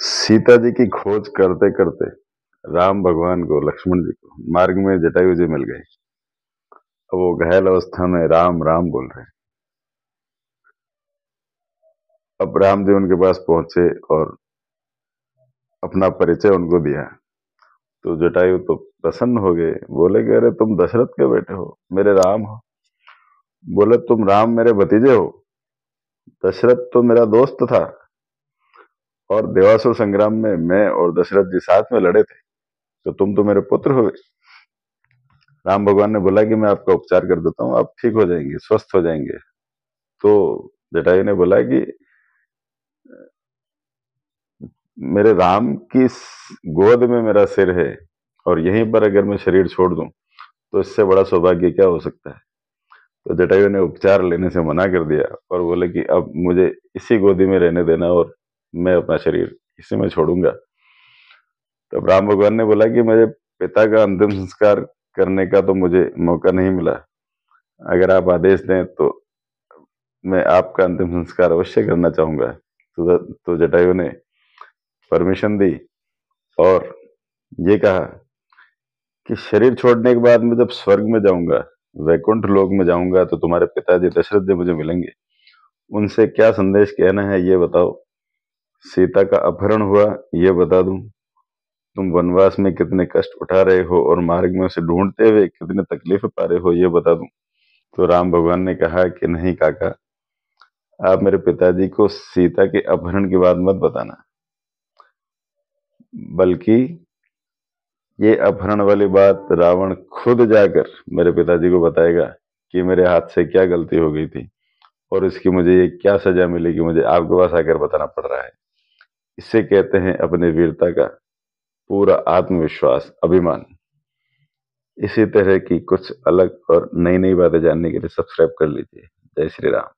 सीता जी की खोज करते करते राम भगवान को, लक्ष्मण जी को मार्ग में जटायु जी मिल गए। अब वो घायल अवस्था में राम राम बोल रहे हैं। अब राम जी उनके पास पहुंचे और अपना परिचय उनको दिया। तो जटायु तो प्रसन्न हो गए, बोले कि अरे तुम दशरथ के बेटे हो, मेरे राम हो। बोले तुम राम मेरे भतीजे हो, दशरथ तो मेरा दोस्त था और देवासुर संग्राम में मैं और दशरथ जी साथ में लड़े थे, तो तुम तो मेरे पुत्र हो। राम भगवान ने बोला कि मैं आपका उपचार कर देता हूँ, आप ठीक हो जाएंगे, स्वस्थ हो जाएंगे। तो जटायु ने बोला कि मेरे राम की गोद में मेरा सिर है और यहीं पर अगर मैं शरीर छोड़ दूं तो इससे बड़ा सौभाग्य क्या हो सकता है। तो जटायु ने उपचार लेने से मना कर दिया और बोले कि अब मुझे इसी गोदी में रहने देना और मैं अपना शरीर इसी में छोड़ूंगा। तब राम भगवान ने बोला कि मेरे पिता का अंतिम संस्कार करने का तो मुझे मौका नहीं मिला, अगर आप आदेश दें तो मैं आपका अंतिम संस्कार अवश्य करना चाहूंगा। तो जटायु ने परमिशन दी और ये कहा कि शरीर छोड़ने के बाद मैं जब स्वर्ग में जाऊंगा, वैकुंठ लोक में जाऊंगा, तो तुम्हारे पिताजी दशरथ जी मुझे मिलेंगे। उनसे क्या संदेश कहना है ये बताओ। सीता का अपहरण हुआ ये बता दूं, तुम वनवास में कितने कष्ट उठा रहे हो और मार्ग में उसे ढूंढते हुए कितने तकलीफ पा रहे हो ये बता दूं। तो राम भगवान ने कहा कि नहीं काका, आप मेरे पिताजी को सीता के अपहरण की बात मत बताना, बल्कि ये अपहरण वाली बात रावण खुद जाकर मेरे पिताजी को बताएगा कि मेरे हाथ से क्या गलती हो गई थी और इसकी मुझे ये क्या सजा मिली कि मुझे आपके पास आकर बताना पड़ रहा है। इसे कहते हैं अपने वीरता का पूरा आत्मविश्वास, अभिमान। इसी तरह की कुछ अलग और नई नई बातें जानने के लिए सब्सक्राइब कर लीजिए। जय श्री राम।